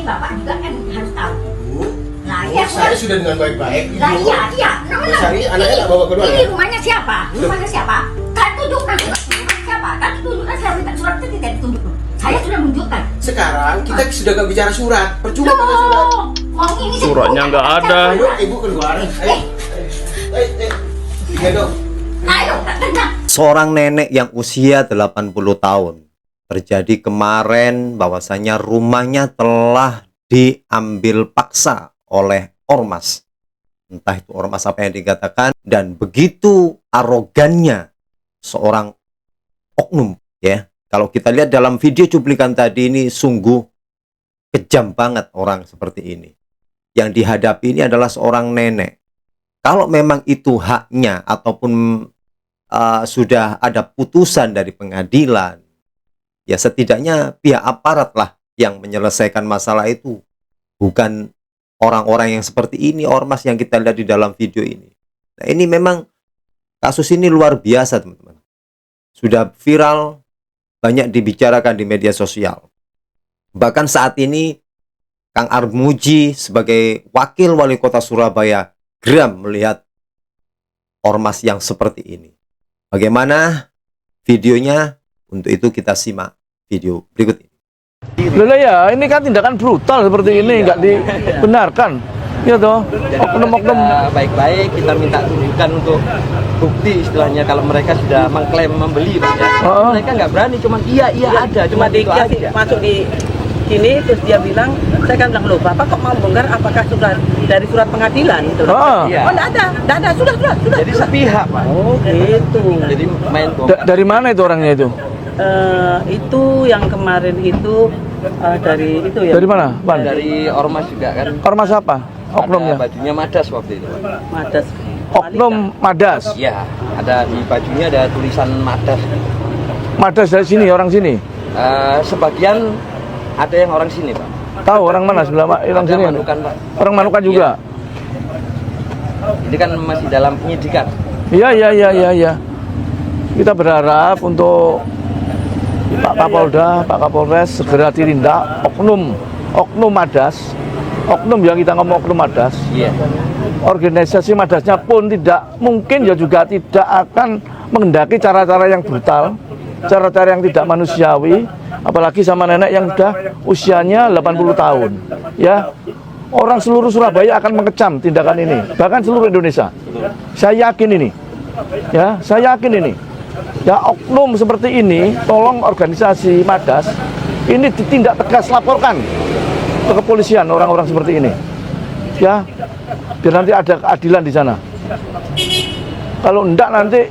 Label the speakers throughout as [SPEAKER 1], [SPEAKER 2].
[SPEAKER 1] Bapak juga kan harus tahu.
[SPEAKER 2] Bu,
[SPEAKER 1] Nah, iya,
[SPEAKER 2] saya sudah dengan baik-baik.
[SPEAKER 1] Nah, iya.
[SPEAKER 2] Cari anaknya tak bawa keluar.
[SPEAKER 1] Ini rumahnya siapa? Rumahnya siapa? Kan tunjukkan rumahnya siapa? Kan tunjukkan, saya minta surat itu tidak ditunjuk. Saya sudah menunjukkan.
[SPEAKER 2] Sekarang kita sudah gak bicara surat. Percuma pakai surat.
[SPEAKER 1] Mau ini
[SPEAKER 3] Suratnya nggak ada.
[SPEAKER 2] Ayo, ibu keluar. Ayo. Iya dong.
[SPEAKER 1] Ayo, tenang.
[SPEAKER 4] Seorang nenek yang usia 80 tahun. Terjadi kemarin bahwasanya rumahnya telah diambil paksa oleh ormas. Entah itu ormas apa yang dikatakan. Dan begitu arogannya seorang oknum, ya. Kalau kita lihat dalam video cuplikan tadi, ini sungguh kejam banget orang seperti ini. Yang dihadapi ini adalah seorang nenek. Kalau memang itu haknya ataupun sudah ada putusan dari pengadilan, ya setidaknya pihak aparat lah yang menyelesaikan masalah itu. Bukan orang-orang yang seperti ini, ormas yang kita lihat di dalam video ini. Nah, ini memang kasus ini luar biasa, teman-teman. Sudah viral, banyak dibicarakan di media sosial. Bahkan saat ini Kang Armuji sebagai wakil wali kota Surabaya geram melihat ormas yang seperti ini. Bagaimana videonya? Untuk itu kita simak video berikut ini.
[SPEAKER 3] Loh ya, ini kan tindakan brutal seperti ini, nggak dibenarkan. Ya toh, oknum-oknum
[SPEAKER 5] baik-baik kita minta tunjukkan untuk bukti istilahnya kalau mereka sudah mengklaim membeli, Pak, ya. Mereka nggak berani, cuma iya ada, cuma dikasih
[SPEAKER 6] masuk di sini terus dia bilang, saya kan bilang, loh Bapak kok mau bongkar, apakah sudah dari surat pengadilan gitu?
[SPEAKER 5] Iya.
[SPEAKER 6] Oh enggak ada, sudah.
[SPEAKER 5] Jadi sepihak, Pak.
[SPEAKER 6] Oh gitu.
[SPEAKER 5] Jadi main bongkar.
[SPEAKER 3] dari mana itu orangnya itu?
[SPEAKER 6] Itu yang kemarin itu dari itu ya.
[SPEAKER 3] Dari mana, Pan?
[SPEAKER 5] Dari ormas juga kan.
[SPEAKER 3] Ormas apa? Oknumnya?
[SPEAKER 5] Ada bajunya Madas waktu itu, Pak.
[SPEAKER 6] Madas.
[SPEAKER 3] Oknum Madas.
[SPEAKER 5] Iya, ada di bajunya ada tulisan Madas.
[SPEAKER 3] Madas dari sini, orang sini.
[SPEAKER 5] Sebagian ada yang orang sini, Pak.
[SPEAKER 3] Tahu orang mana sebelah orang
[SPEAKER 5] Ada
[SPEAKER 3] sini?
[SPEAKER 5] Manukan, Pak.
[SPEAKER 3] Orang Manukan juga.
[SPEAKER 5] Ini kan masih dalam penyidikan.
[SPEAKER 3] Iya. Kita berharap untuk Pak Kapolda, Pak Kapolres segera ditindak oknum Madas. Oknum yang kita ngomong oknum Madas.
[SPEAKER 5] Iya.
[SPEAKER 3] Organisasi Madasnya pun tidak mungkin ya juga tidak akan menghendaki cara-cara yang brutal, cara-cara yang tidak manusiawi, apalagi sama nenek yang sudah usianya 80 tahun. Ya, orang seluruh Surabaya akan mengecam tindakan ini, bahkan seluruh Indonesia. Saya yakin ini. Ya, saya yakin ini. Ya, oknum seperti ini, tolong organisasi Madas ini ditindak tegas, laporkan ke kepolisian orang-orang seperti ini. Ya, biar nanti ada keadilan di sana. Kalau enggak nanti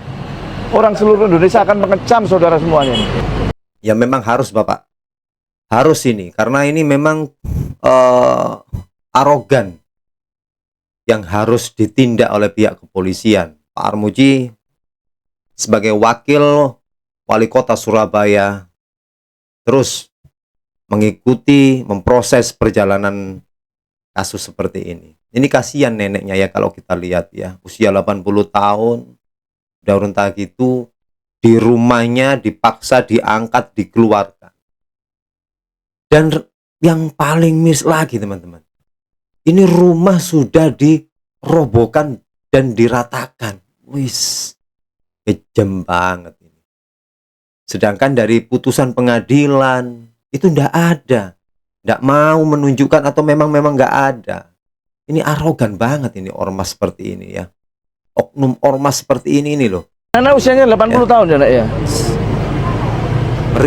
[SPEAKER 3] orang seluruh Indonesia akan mengecam saudara semuanya.
[SPEAKER 4] Ya memang harus, Bapak. Harus ini, karena ini memang arogan yang harus ditindak oleh pihak kepolisian. Pak Armuji sebagai wakil wali kota Surabaya terus mengikuti, memproses perjalanan kasus seperti ini. Ini kasihan neneknya ya kalau kita lihat ya, usia 80 tahun, udah rentah gitu, di rumahnya dipaksa diangkat, dikeluarkan. Dan yang paling miris lagi teman-teman, ini rumah sudah dirobohkan dan diratakan. Wis, kejam banget ini. Sedangkan dari putusan pengadilan itu ndak ada, ndak mau menunjukkan atau memang nggak ada. Ini arogan banget ini ormas seperti ini ya. Oknum ormas seperti ini loh.
[SPEAKER 3] Nenek usianya 80 tahun ya, Nek ya.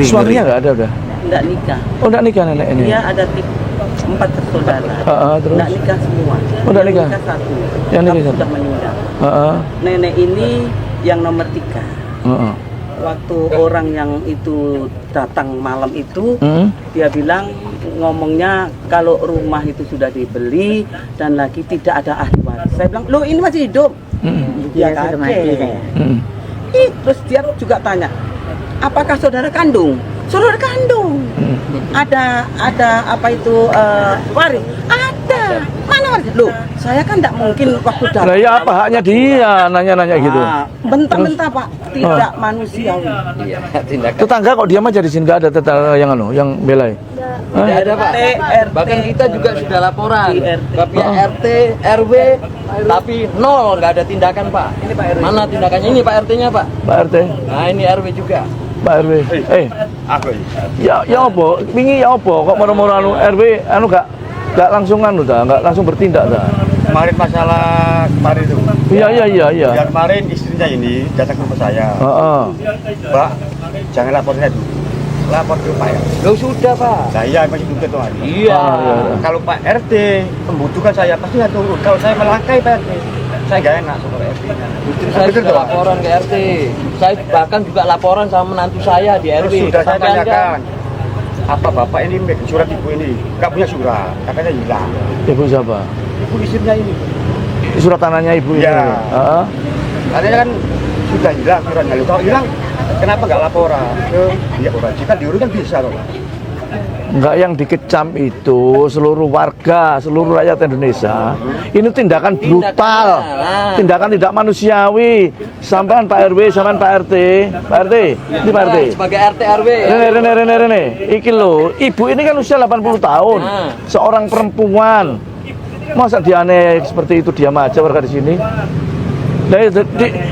[SPEAKER 3] Suaminya nggak ada udah.
[SPEAKER 6] Enggak nikah.
[SPEAKER 3] Oh, enggak nikah nenek ini.
[SPEAKER 6] Dia ada 4 bersaudara.
[SPEAKER 3] Terus.
[SPEAKER 6] Enggak nikah semua.
[SPEAKER 3] Oh, enggak nikah.
[SPEAKER 6] Yang nikah satu.
[SPEAKER 3] Yang nikah
[SPEAKER 6] Tapi
[SPEAKER 3] satu.
[SPEAKER 6] sudah meninggal. Nenek ini yang nomor 3. Waktu orang yang itu datang malam itu, dia bilang ngomongnya kalau rumah itu sudah dibeli dan lagi tidak ada ahli waris. Saya bilang, loh ini masih hidup. Dia sudah mati. Terus dia juga tanya, apakah saudara kandung? Saudara kandung. Ada apa itu waris? Ada. Mana waris? Loh, saya kan tidak mungkin waktu datang.
[SPEAKER 3] Nah, ya apa haknya dia nanya-nanya gitu.
[SPEAKER 6] Bentah-bentah Pak, tidak manusiawi.
[SPEAKER 5] Iya, tindakan.
[SPEAKER 3] Tetangga kok diam aja di sini, nggak ada tetangga yang yang belai.
[SPEAKER 5] Tidak ada Pak.
[SPEAKER 6] RT.
[SPEAKER 5] Bahkan kita juga sudah laporan
[SPEAKER 6] Di RT.
[SPEAKER 5] ke pihak RT, RW, tapi nol, nggak ada tindakan Pak.
[SPEAKER 6] Ini Pak RW.
[SPEAKER 5] Mana tindakannya? Ini Pak RT-nya Pak.
[SPEAKER 3] Pak RT,
[SPEAKER 5] Nah ini RW juga.
[SPEAKER 3] Pak RW.
[SPEAKER 7] Aku
[SPEAKER 3] Ya apa? Wingi ya apa? Kok moro-moro anu RW anu gak langsung anu dah, gak langsung bertindak dah.
[SPEAKER 7] kemarin masalah kemarin itu.
[SPEAKER 3] Iya.
[SPEAKER 7] Ya kemarin istrinya ini datang ke rumah saya.
[SPEAKER 3] Heeh.
[SPEAKER 7] Pak, jangan lapor saya dulu. Lapor ke Pak RT.
[SPEAKER 5] Loh sudah Pak.
[SPEAKER 7] Nah iya masih belum ketua.
[SPEAKER 5] Iya.
[SPEAKER 3] iya.
[SPEAKER 7] Kalau Pak RT membutuhkan saya pasti saya turun. Kalau saya melangkai Pak RT, saya gak enak sama RT-nya.
[SPEAKER 5] Justru saya
[SPEAKER 7] Betul,
[SPEAKER 5] sudah
[SPEAKER 7] Pak?
[SPEAKER 5] laporan ke RT. Saya bahkan juga laporan sama menantu saya di RW.
[SPEAKER 7] Terus sudah saya
[SPEAKER 5] Sampai Anda-
[SPEAKER 7] tanyakan, apa bapak ini megang surat ibu ini? Gak punya surat, katanya hilang.
[SPEAKER 3] Ibu siapa?
[SPEAKER 7] Ibu istrinya ini.
[SPEAKER 3] Surat tanahnya ibu ini.
[SPEAKER 7] Iya.
[SPEAKER 3] Heeh.
[SPEAKER 7] Katanya kan sudah hilang suratnya. Lalu kalau hilang, kenapa nggak laporan ke pihak oransi? Kan diurus kan bisa loh.
[SPEAKER 3] Enggak, yang dikecam itu seluruh warga, seluruh rakyat Indonesia. Ini tindakan brutal, tindakan tidak manusiawi. Sampean Pak RW, sampean Pak RT, Pak RT, ini Pak RT.
[SPEAKER 5] Sebagai RT RW.
[SPEAKER 3] Rene. Iki lho, ibu ini kan usia 80 tahun,
[SPEAKER 5] Nah.
[SPEAKER 3] seorang perempuan. Masa dia aneh seperti itu diam aja warga di sini? Nah,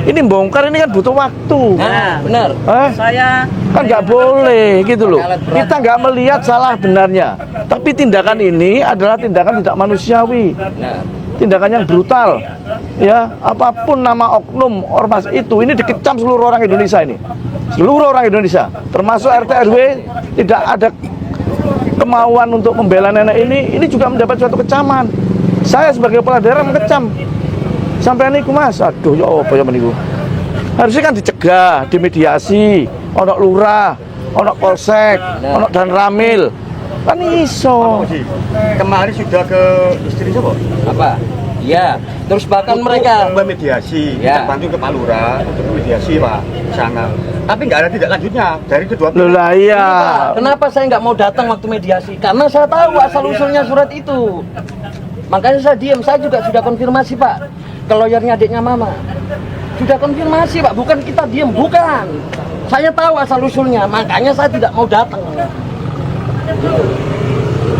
[SPEAKER 3] ini bongkar ini kan butuh waktu.
[SPEAKER 5] Nah, benar.
[SPEAKER 6] Saya
[SPEAKER 3] Kan nggak boleh gitu loh. Kita nggak melihat salah benarnya, tapi tindakan ini adalah tindakan tidak manusiawi, tindakan yang brutal. Ya, apapun nama oknum ormas itu, ini dikecam seluruh orang Indonesia ini, seluruh orang Indonesia, termasuk RT RW tidak ada kemauan untuk membela nenek ini juga mendapat suatu kecaman. Saya sebagai kepala daerah mengecam. Sampai niku Mas, aduh ya apa ya meniku. Harusnya kan dicegah, dimediasi, ono lurah, ono polsek, ono dan ramil. Kan iso.
[SPEAKER 7] Kemarin sudah ke istrinya kok.
[SPEAKER 5] Apa? Iya. Terus bahkan mereka
[SPEAKER 7] memediasi,
[SPEAKER 5] Ya.
[SPEAKER 7] kita bantu ke Pak Lurah untuk mediasi Pak sana. Tapi nggak ada tindak lanjutnya dari kedua
[SPEAKER 3] Loh lah iya.
[SPEAKER 5] Pak, kenapa saya nggak mau datang waktu mediasi? Karena saya tahu asal usulnya surat itu. Makanya saya diam. Saya juga sudah konfirmasi Pak ke lawyernya adiknya Mama. Sudah konfirmasi Pak, bukan kita diam, bukan. Saya tahu asal usulnya, makanya saya tidak mau datang.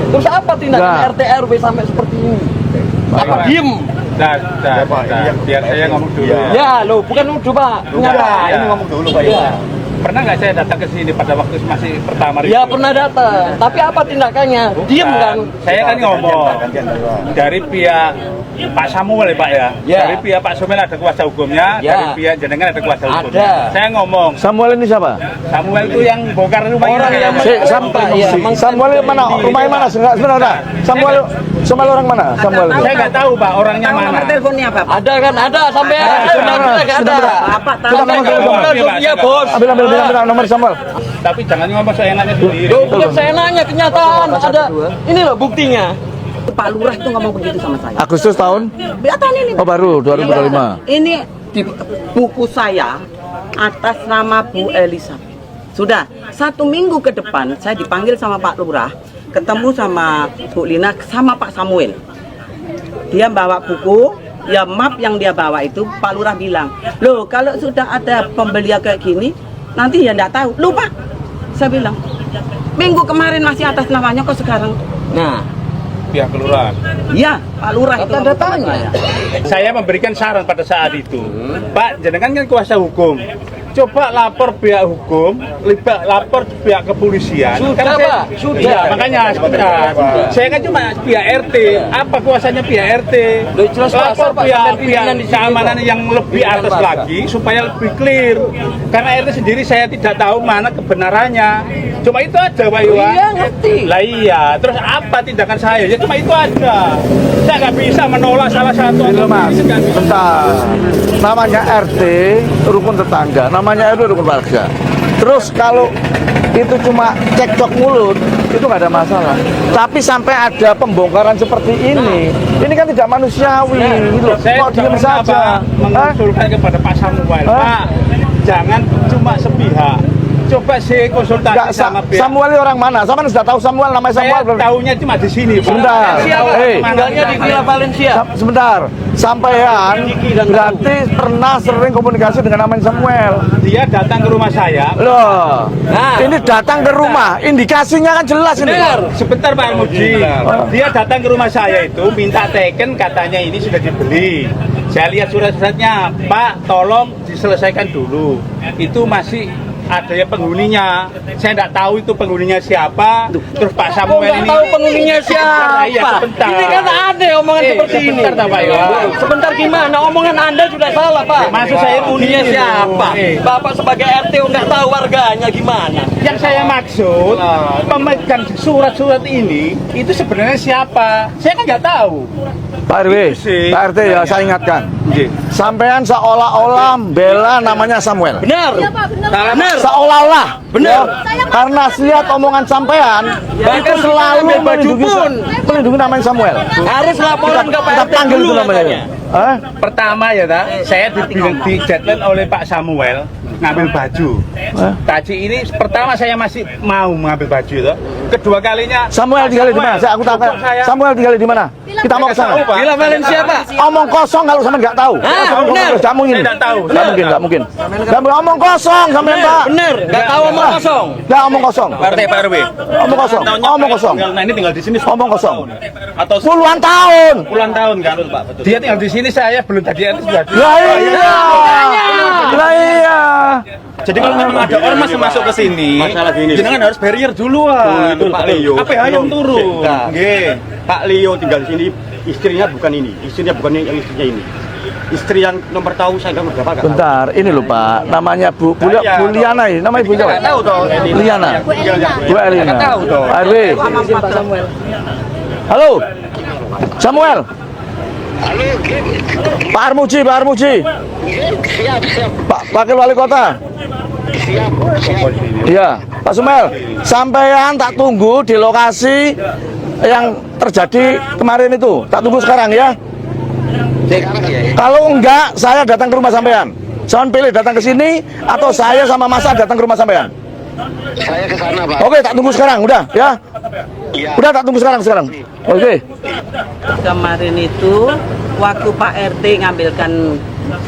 [SPEAKER 5] Terus apa tindakan
[SPEAKER 3] Nah.
[SPEAKER 5] RT RW sampai seperti ini? Apa diem?
[SPEAKER 7] Ya, Pak, ini yang
[SPEAKER 8] biar saya ngomong dulu
[SPEAKER 7] Iya.
[SPEAKER 8] ya.
[SPEAKER 5] Ya lo bukan nuduh Pak.
[SPEAKER 7] Enggak,
[SPEAKER 5] Kenapa?
[SPEAKER 7] ini ngomong dulu Pak.
[SPEAKER 5] Iya.
[SPEAKER 8] Pernah nggak saya datang ke sini pada waktu masih pertama
[SPEAKER 5] Ya pernah datang, tapi apa tindakannya? Diem kan?
[SPEAKER 8] Saya kan ngomong dari pihak Pak Samuel ya Pak ya.
[SPEAKER 5] Ya.
[SPEAKER 8] Dari pihak Pak Samuel ada kuasa hukumnya,
[SPEAKER 5] Ya.
[SPEAKER 8] dari pihak jenengan ada kuasa hukumnya.
[SPEAKER 5] Ada.
[SPEAKER 8] Saya ngomong,
[SPEAKER 3] Samuel ini siapa?
[SPEAKER 8] Samuel itu yang bongkar rumah
[SPEAKER 5] Orang
[SPEAKER 8] ini.
[SPEAKER 5] yang
[SPEAKER 3] Samuel mana? Rumahnya mana? Sebenarnya. Samuel orang mana? Samuel.
[SPEAKER 8] Saya nggak tahu Pak orangnya
[SPEAKER 6] tahu
[SPEAKER 8] mana.
[SPEAKER 6] nomor teleponnya Pak.
[SPEAKER 5] Ada kan? Ada sampai
[SPEAKER 3] sudah,
[SPEAKER 5] nggak ada.
[SPEAKER 6] Bapak tahu
[SPEAKER 3] Kita nomor telepon.
[SPEAKER 5] Iya bos.
[SPEAKER 3] Ambil nomor Samuel.
[SPEAKER 8] Tapi jangan ngomong saya nanya sendiri.
[SPEAKER 5] Loh, bukan saya nanya kenyataan ada. Ini loh buktinya.
[SPEAKER 6] Pak Lurah itu ngomong begitu sama saya.
[SPEAKER 3] Agustus tahun?
[SPEAKER 6] Tahun ini.
[SPEAKER 3] Oh baru 2025.
[SPEAKER 6] Ini di buku saya atas nama Bu Elizabeth. Sudah 1 minggu ke depan saya dipanggil sama Pak Lurah, ketemu sama Bu Lina sama Pak Samuel. Dia bawa buku, ya map yang dia bawa itu Pak Lurah bilang, loh kalau sudah ada pembelian kayak gini, nanti ya enggak tahu. Lupa. Saya bilang, minggu kemarin masih atas namanya kok sekarang.
[SPEAKER 5] Nah,
[SPEAKER 8] Pihak kelurahan.
[SPEAKER 6] Iya, Pak Lurah itu
[SPEAKER 5] Ada
[SPEAKER 6] ngomong sama
[SPEAKER 5] tanya.
[SPEAKER 6] saya.
[SPEAKER 8] Saya memberikan saran pada saat itu, Pak, jenengan kan kuasa hukum. Coba lapor pihak hukum, lapor pihak kepolisian.
[SPEAKER 5] Sudah,
[SPEAKER 8] Karena
[SPEAKER 5] Pak, sudah.
[SPEAKER 8] Iya, makanya sebentar. Saya kan cuma pihak RT. Apa kuasanya pihak RT?
[SPEAKER 5] Loh, jelas
[SPEAKER 8] Lapor
[SPEAKER 5] pasal, Pak,
[SPEAKER 8] pihak
[SPEAKER 5] sampai pimpinan di sini,
[SPEAKER 8] keamanan
[SPEAKER 5] Pak.
[SPEAKER 8] yang lebih
[SPEAKER 5] Pimpinan
[SPEAKER 8] atas
[SPEAKER 5] pasal.
[SPEAKER 8] lagi supaya lebih clear. Karena RT sendiri saya tidak tahu mana kebenarannya. Cuma itu aja, Pak Iwan.
[SPEAKER 5] Iya, ngerti.
[SPEAKER 8] Lah iya, terus apa tindakan saya? Ya cuma itu aja. Saya nggak bisa menolak salah satu.
[SPEAKER 3] Itu Mas,
[SPEAKER 8] Nggak bisa.
[SPEAKER 3] bentar. Namanya RT rukun tetangga, namanya RW rukun warga. Terus kalau itu cuma cekcok mulut, itu nggak ada masalah. Tapi sampai ada pembongkaran seperti ini kan tidak manusiawi. Gitu loh.
[SPEAKER 8] Saya
[SPEAKER 3] Kok
[SPEAKER 8] juga
[SPEAKER 3] diem saja?
[SPEAKER 8] mengusulkan kepada Pak Samuel,
[SPEAKER 3] Hah?
[SPEAKER 8] Pak, jangan cuma sepihak. Coba sih konsultasi
[SPEAKER 3] Enggak,
[SPEAKER 8] sama pihak.
[SPEAKER 3] Samuel ini orang mana? Sama sudah tahu Samuel, namanya
[SPEAKER 8] Saya
[SPEAKER 3] Samuel.
[SPEAKER 8] tahunya cuma di sini, Pak.
[SPEAKER 3] Sebentar.
[SPEAKER 5] Tinggalnya di Villa Valencia.
[SPEAKER 3] Sebentar. Sampean berarti pernah sering komunikasi dengan namanya Samuel.
[SPEAKER 8] Dia datang ke rumah saya.
[SPEAKER 3] Loh,
[SPEAKER 5] Nah.
[SPEAKER 3] ini datang ke rumah, indikasinya kan jelas ini.
[SPEAKER 8] Sebentar Pak Armuji. Dia datang ke rumah saya itu minta teken, katanya ini sudah dibeli. Saya lihat surat-suratnya, Pak, tolong diselesaikan dulu. Itu masih ada ya penghuninya. Saya tidak tahu itu penghuninya siapa. Terus Pak Samuel
[SPEAKER 5] Nggak
[SPEAKER 8] ini
[SPEAKER 5] tahu penghuninya siapa.
[SPEAKER 8] Iya, sebentar.
[SPEAKER 5] Ini kan ada omongan seperti ini.
[SPEAKER 8] Sebentar, Pak ya.
[SPEAKER 5] Sebentar gimana? Omongan Anda sudah salah, Pak.
[SPEAKER 8] Maksud saya
[SPEAKER 5] penghuninya
[SPEAKER 8] begini,
[SPEAKER 5] siapa? Bapak sebagai RT nggak tahu warganya gimana?
[SPEAKER 8] Yang saya maksud, pemegang surat-surat ini itu sebenarnya siapa? Saya kan nggak tahu.
[SPEAKER 3] Pak RW,
[SPEAKER 8] Itu sih.
[SPEAKER 3] Pak RT ya, saya ingatkan.
[SPEAKER 8] Nggih.
[SPEAKER 3] Sampean seolah-olah bela namanya Samuel.
[SPEAKER 5] Benar. Benar.
[SPEAKER 3] Seolah-olah.
[SPEAKER 5] Benar.
[SPEAKER 3] Ya, karena lihat omongan sampean itu selalu
[SPEAKER 5] ambil baju pun.
[SPEAKER 3] melindungi namanya Samuel.
[SPEAKER 5] Harus laporan ke Pak
[SPEAKER 3] Kita
[SPEAKER 5] RT
[SPEAKER 3] panggil
[SPEAKER 5] dulu
[SPEAKER 3] itu namanya.
[SPEAKER 5] katanya.
[SPEAKER 3] Hah?
[SPEAKER 8] Pertama ya, saya dibilang di deadline oleh Pak Samuel ngambil baju.
[SPEAKER 3] Hah?
[SPEAKER 8] Tadi ini pertama saya masih mau mengambil baju itu. Kedua kalinya
[SPEAKER 3] Samuel tinggal di mana? Aku tanya. Samuel tinggal di mana? Kita mau ke sana.
[SPEAKER 8] Tahu, Pak.
[SPEAKER 5] Villa Valencia, Pak.
[SPEAKER 3] Omong kosong kalau sampean nggak tahu.
[SPEAKER 5] benar.
[SPEAKER 3] Nggak mungkin.
[SPEAKER 8] Saya nggak tahu.
[SPEAKER 3] Nggak mungkin, nggak mungkin. Nggak mungkin. Omong kosong sampean, Pak.
[SPEAKER 5] Benar. Nggak tahu omong kosong.
[SPEAKER 3] Nggak omong kosong.
[SPEAKER 8] Pak RW.
[SPEAKER 3] Omong kosong. Omong kosong.
[SPEAKER 8] Nah ini tinggal di sini
[SPEAKER 3] Omong kosong.
[SPEAKER 8] atau
[SPEAKER 3] Puluhan tahun.
[SPEAKER 8] puluhan tahun kan? Dia tinggal di sini, saya belum jadi RT sudah.
[SPEAKER 3] Lah iya. Lah iya.
[SPEAKER 9] Jadi kalau memang ada ormas yang masuk ke sini,
[SPEAKER 7] Masalah gini.
[SPEAKER 9] jenengan harus barrier duluan.
[SPEAKER 7] Itu Pak Leo.
[SPEAKER 9] Apa ya yang turun?
[SPEAKER 7] Nah,
[SPEAKER 9] Nggih.
[SPEAKER 7] Pak Leo tinggal di sini, istrinya bukan ini, istrinya bukan yang istrinya ini. Istri yang nomor tahu saya nomor berapa nggak tahu.
[SPEAKER 3] Bentar, ini loh Pak, namanya Bu
[SPEAKER 7] Iya,
[SPEAKER 3] Liana ini, namanya Bu
[SPEAKER 9] Nggak tahu toh.
[SPEAKER 3] Liana. Bu Elina.
[SPEAKER 9] Nggak tahu toh.
[SPEAKER 3] Pak RW. Halo. Samuel. Pak Armuji, Pak Armuji. Pak Wakil Wali Kota. Iya, Pak Sumel. Sampean tak tunggu di lokasi yang terjadi kemarin itu. Tak tunggu sekarang ya. Kalau enggak, saya datang ke rumah sampean. Jangan pilih datang ke sini atau saya sama Masa datang ke rumah sampean.
[SPEAKER 10] Saya ke sana, Pak.
[SPEAKER 3] Oke, tak tunggu sekarang, udah ya.
[SPEAKER 10] Iya.
[SPEAKER 3] Udah tak tunggu sekarang. Oke.
[SPEAKER 6] Kemarin itu waktu Pak RT ngambilkan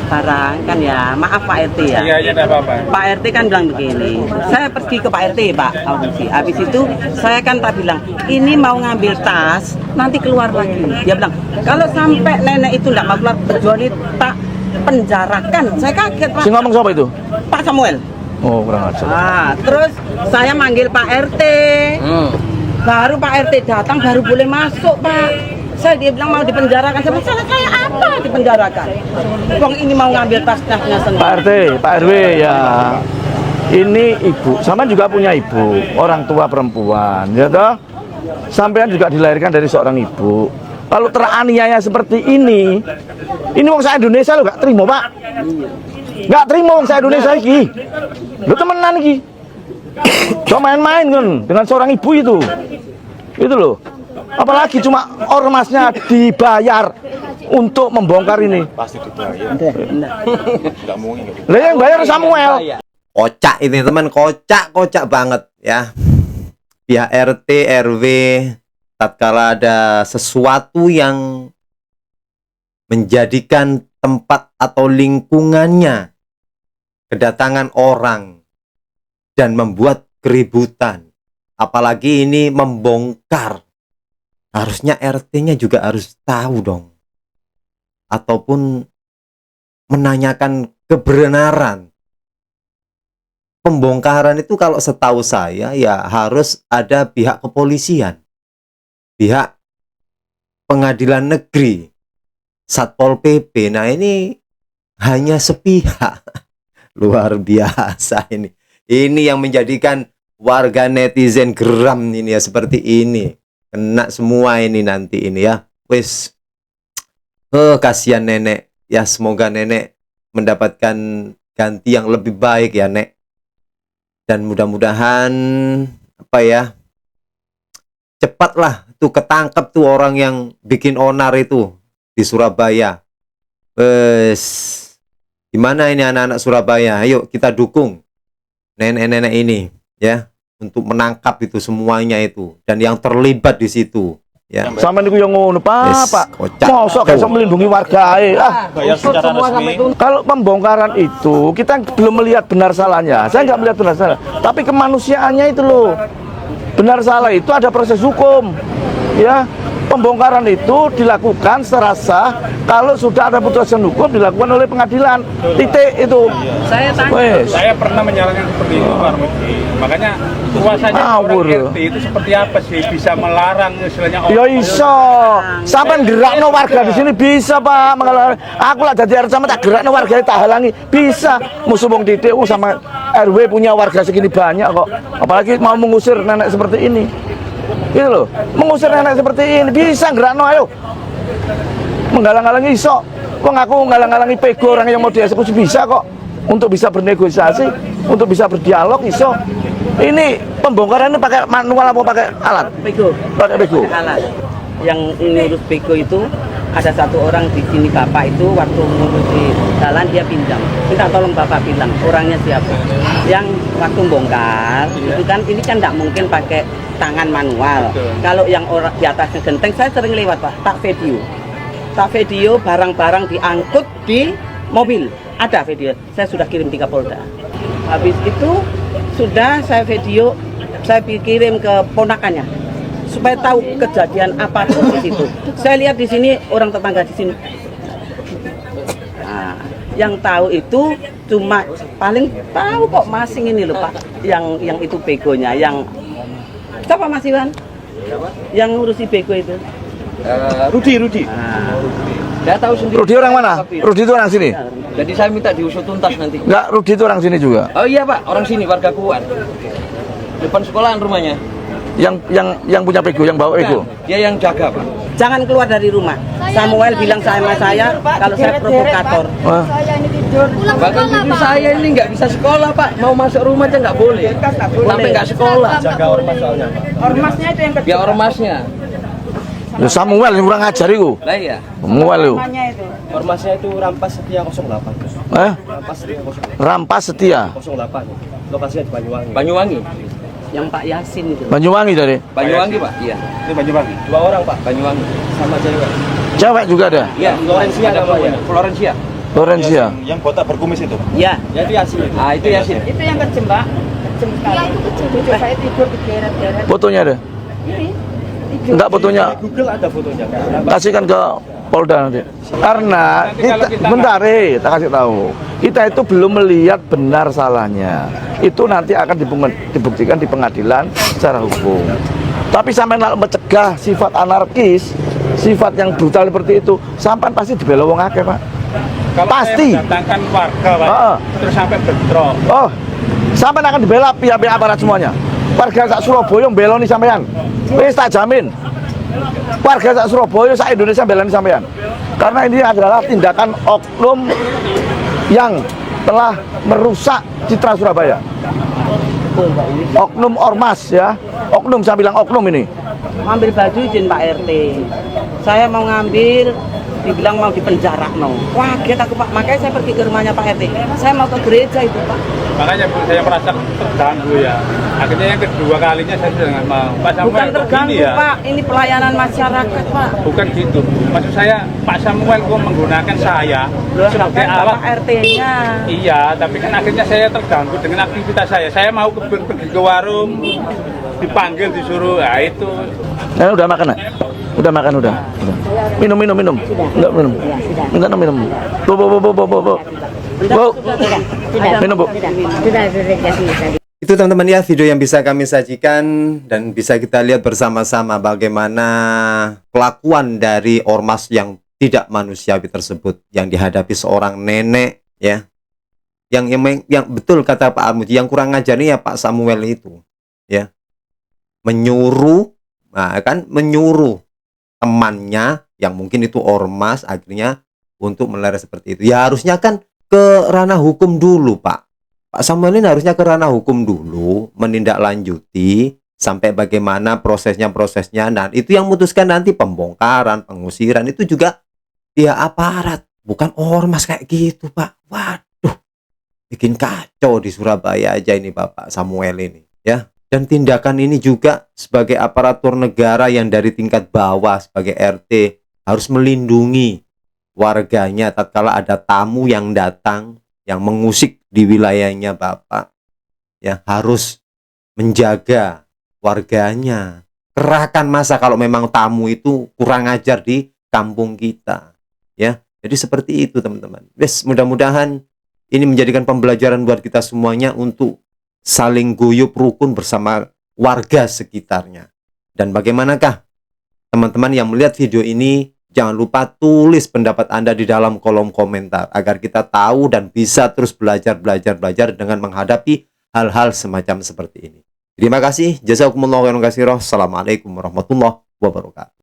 [SPEAKER 6] barang kan ya, maaf Pak RT ya.
[SPEAKER 8] Iya, iya, tidak apa-apa.
[SPEAKER 6] Pak RT kan bilang begini, saya pergi ke Pak RT Pak audisi. Habis itu saya kan tak bilang, ini mau ngambil tas, nanti keluar lagi. Dia bilang, kalau sampai nenek itu nggak mau keluar, kecuali tak penjarakan. Saya kaget Pak.
[SPEAKER 3] Si ngomong siapa itu?
[SPEAKER 6] Pak Samuel.
[SPEAKER 3] Oh, kurang ajar.
[SPEAKER 6] Ah, terus saya manggil Pak RT. Baru Pak RT datang, baru boleh masuk Pak. Dia bilang mau dipenjarakan. Salah saya apa dipenjarakan? Wong ini mau ngambil tasnya sendiri.
[SPEAKER 3] Pak RT, Pak RW ya. Ini ibu, sama juga punya ibu, orang tua perempuan, ya toh? Sampean juga dilahirkan dari seorang ibu. Kalau teraniaya seperti ini wong saya Indonesia lo gak terima, Pak. Gak terima wong saya Indonesia iki. Lo temenan iki. Cuma main-main kan dengan seorang ibu itu. Itu loh. Apalagi cuma ormasnya dibayar untuk membongkar ini.
[SPEAKER 9] Pasti dibayar. Enggak mungkin.
[SPEAKER 3] Lah yang bayar Samuel.
[SPEAKER 4] Kocak ini teman, kocak banget ya. Pihak RT RW tatkala ada sesuatu yang menjadikan tempat atau lingkungannya kedatangan orang dan membuat keributan, apalagi ini membongkar, harusnya RT-nya juga harus tahu dong, ataupun menanyakan kebenaran. Pembongkaran itu kalau setahu saya ya harus ada pihak kepolisian, pihak pengadilan negeri, Satpol PP. Nah ini hanya sepihak. Luar biasa ini. Ini yang menjadikan warga netizen geram ini ya, seperti ini. Kena semua ini nanti ini ya. Wis. Kasihan nenek. Ya semoga nenek mendapatkan ganti yang lebih baik ya, Nek. Dan mudah-mudahan apa ya, cepatlah tuh ketangkep tuh orang yang bikin onar itu di Surabaya. Gimana ini anak-anak Surabaya? Ayo kita dukung nenek-nenek ini ya untuk menangkap itu semuanya itu dan yang terlibat di situ ya.
[SPEAKER 3] Sama niku yang ngono,
[SPEAKER 4] Wis,
[SPEAKER 3] Pak.
[SPEAKER 4] kocak.
[SPEAKER 3] Mosok gak iso melindungi warga ae.
[SPEAKER 9] Bayar secara resmi.
[SPEAKER 3] Kalau pembongkaran itu kita belum melihat benar salahnya. Saya nggak melihat benar salah, tapi kemanusiaannya itu loh. Benar salah itu ada proses hukum. Ya, pembongkaran itu dilakukan secara sah kalau sudah ada putusan hukum dilakukan oleh pengadilan. Titik itu.
[SPEAKER 6] Saya tanya.
[SPEAKER 3] Wes.
[SPEAKER 8] Saya pernah menyarankan seperti itu Pak Armuji. Makanya kuasanya
[SPEAKER 3] Ngawur.
[SPEAKER 8] orang RT itu seperti apa sih bisa melarang istilahnya
[SPEAKER 3] Ya iso. Sampai gerakno warga di sini bisa, Pak. Mengalah. Aku lah jadi RT sama tak gerakno warga tak halangi. Bisa. Musuh wong titik sama RW punya warga segini banyak kok. Apalagi mau mengusir nenek seperti ini. Gitu loh. Mengusir nenek seperti ini bisa gerakno ayo. Menghalang-halangi iso. Kok aku menghalang-halangi pego orang yang mau dieksekusi bisa kok. Untuk bisa bernegosiasi, untuk bisa berdialog iso. Ini pembongkaran ini pakai manual apa pakai alat?
[SPEAKER 6] Pego.
[SPEAKER 3] Pakai pego.
[SPEAKER 6] Alat. Yang ngurus pego itu ada satu orang di sini bapak itu waktu ngurus di jalan dia pinjam. Minta tolong bapak bilang orangnya siapa. Yang waktu bongkar itu kan ini kan tidak mungkin pakai tangan manual. Kalau yang orang di atasnya genteng saya sering lewat Pak, tak video. Tak video barang-barang diangkut di mobil. Ada video, saya sudah kirim di Kapolda. Habis itu sudah saya video, saya kirim ke ponakannya supaya tahu kejadian apa di situ. Saya lihat di sini orang tetangga di sini. Nah, yang tahu itu cuma paling tahu kok masing ini loh Pak, yang itu begonya, yang siapa Mas Iwan? Yang ngurusi bego itu?
[SPEAKER 5] Rudi. Saya tahu sendiri.
[SPEAKER 3] Rudi orang mana? Rudi itu orang sini.
[SPEAKER 5] Jadi saya minta diusut tuntas nanti.
[SPEAKER 3] Enggak, Rudi itu orang sini juga.
[SPEAKER 5] Oh iya Pak, orang sini warga Kuat. Depan sekolahan rumahnya.
[SPEAKER 3] Yang punya pego, yang bawa pego.
[SPEAKER 5] Dia yang jaga Pak.
[SPEAKER 6] Jangan keluar dari rumah. Samuel bilang sama saya kalau saya provokator.
[SPEAKER 5] Bahkan cucu saya ini nggak bisa sekolah Pak. Mau masuk rumah aja nggak boleh. Sampai nggak sekolah.
[SPEAKER 9] Jaga ormas soalnya, Pak.
[SPEAKER 6] Ormasnya itu yang kecil.
[SPEAKER 5] Ya ormasnya.
[SPEAKER 3] Ya Samuel yang kurang ajar itu.
[SPEAKER 5] Lah iya.
[SPEAKER 3] Samuel itu.
[SPEAKER 9] Ormasnya itu Rampas Setia 08. Rampas Setia 08.
[SPEAKER 3] Rampas Setia
[SPEAKER 9] 08. Lokasinya di Banyuwangi.
[SPEAKER 5] Banyuwangi.
[SPEAKER 6] Yang Pak Yasin itu.
[SPEAKER 3] Banyuwangi tadi.
[SPEAKER 5] Banyuwangi Pak. Iya.
[SPEAKER 8] Itu Banyuwangi.
[SPEAKER 9] 2 orang, Pak.
[SPEAKER 5] Banyuwangi.
[SPEAKER 9] Sama cewek.
[SPEAKER 3] Cewek juga ada.
[SPEAKER 5] Iya.
[SPEAKER 9] Florencia
[SPEAKER 5] Ada
[SPEAKER 9] namanya.
[SPEAKER 5] Florencia.
[SPEAKER 3] Lorencia.
[SPEAKER 9] Yang botak berkumis itu, Pak.
[SPEAKER 6] Ya.
[SPEAKER 9] Ya itu Yasin.
[SPEAKER 5] Ah itu Yasin.
[SPEAKER 6] Itu yang kecil Mbak. Kecil sekali. Itu kecil. Saya tidur di deret-deret.
[SPEAKER 3] Fotonya ada.
[SPEAKER 6] Ini.
[SPEAKER 3] Enggak fotonya.
[SPEAKER 9] Di Google ada fotonya, Kak.
[SPEAKER 3] Kasihkan ke Polda nanti. Karena kita bentar tak kasih tahu. Kita itu belum melihat benar salahnya. Itu nanti akan dibuktikan di pengadilan secara hukum. Tapi sampai nak mencegah sifat anarkis, sifat yang brutal seperti itu, sampai pasti dibela wong akeh, Pak.
[SPEAKER 8] Kalau
[SPEAKER 3] Pasti.
[SPEAKER 8] saya mendatangkan warga Pak, terus sampai bentrok.
[SPEAKER 3] Oh, sampai akan dibela pihak-pihak aparat semuanya. Warga sak Surabaya beloni sampean. Wis tak jamin. Warga sak Surabaya sak Indonesia belani sampean. Karena ini adalah tindakan oknum yang telah merusak citra Surabaya. Oknum ormas ya. Oknum, saya bilang oknum ini.
[SPEAKER 6] Ngambil baju izin Pak RT. Saya mau ngambil, dibilang mau dipenjara no. Kaget aku Pak, makanya saya pergi ke rumahnya Pak RT. Saya mau ke gereja itu Pak.
[SPEAKER 8] Makanya Bu, saya merasa terganggu ya. Akhirnya yang kedua kalinya saya sudah nggak mau. Pak Samuel
[SPEAKER 6] Bukan
[SPEAKER 8] kok
[SPEAKER 6] terganggu
[SPEAKER 8] gini ya?
[SPEAKER 6] Pak, ini pelayanan masyarakat Pak.
[SPEAKER 8] Bukan gitu. Maksud saya Pak Samuel kok menggunakan saya sebagai alat.
[SPEAKER 6] Pak RT-nya.
[SPEAKER 8] Iya, tapi kan akhirnya saya terganggu dengan aktivitas saya. Saya mau pergi ke warung, dipanggil, disuruh, nah itu.
[SPEAKER 3] Nah, udah makan ya? Udah makan udah. Minum. Enggak minum. Enggak minum. Bu. Minum, Bu.
[SPEAKER 4] Itu teman-teman ya video yang bisa kami sajikan dan bisa kita lihat bersama-sama bagaimana kelakuan dari ormas yang tidak manusiawi tersebut yang dihadapi seorang nenek ya. Yang betul kata Pak Armuji, yang kurang ngajar nih ya Pak Samuel itu ya. Menyuruh temannya yang mungkin itu ormas akhirnya untuk melarikan seperti itu. Ya harusnya kan ke ranah hukum dulu Pak. Pak Samuel ini harusnya ke ranah hukum dulu, menindaklanjuti sampai bagaimana prosesnya. Nah itu yang memutuskan nanti pembongkaran, pengusiran itu juga ya aparat, bukan ormas kayak gitu Pak. Waduh, bikin kacau di Surabaya aja ini Bapak Samuel ini ya. Dan tindakan ini juga sebagai aparatur negara yang dari tingkat bawah sebagai RT harus melindungi warganya tatkala ada tamu yang datang yang mengusik di wilayahnya Bapak. Ya, harus menjaga warganya. Kerahkan masa kalau memang tamu itu kurang ajar di kampung kita. Ya, jadi seperti itu teman-teman. Yes, mudah-mudahan ini menjadikan pembelajaran buat kita semuanya untuk saling guyup rukun bersama warga sekitarnya. Dan bagaimanakah teman-teman yang melihat video ini, jangan lupa tulis pendapat Anda di dalam kolom komentar agar kita tahu dan bisa terus belajar dengan menghadapi hal-hal semacam seperti ini. Terima kasih. Jazakumullahu khairan katsira. Assalamualaikum warahmatullahi wabarakatuh.